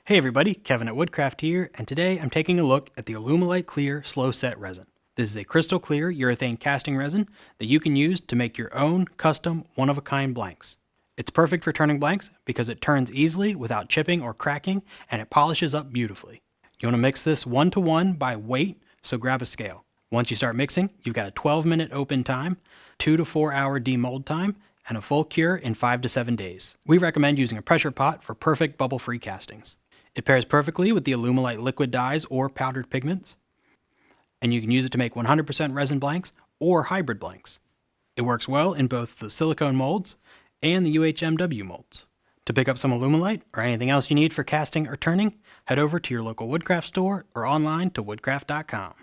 Hey everybody, Kevin at Woodcraft here, and today I'm taking a look at the Alumilite Clear Slow Set Resin. This is a crystal clear urethane casting resin that you can use to make your own custom one-of-a-kind blanks. It's perfect for turning blanks because it turns easily without chipping or cracking, and it polishes up beautifully. You want to mix this 1-to-1 by weight, so grab a scale. Once you start mixing, you've got a 12-minute open time, 2 to 4 hour demold time, and a full cure in 5 to 7 days. We recommend using a pressure pot for perfect bubble-free castings. It pairs perfectly with the Alumilite liquid dyes or powdered pigments, and you can use it to make 100% resin blanks or hybrid blanks. It works well in both the silicone molds and the UHMW molds. To pick up some Alumilite or anything else you need for casting or turning, head over to your local Woodcraft store or online to woodcraft.com.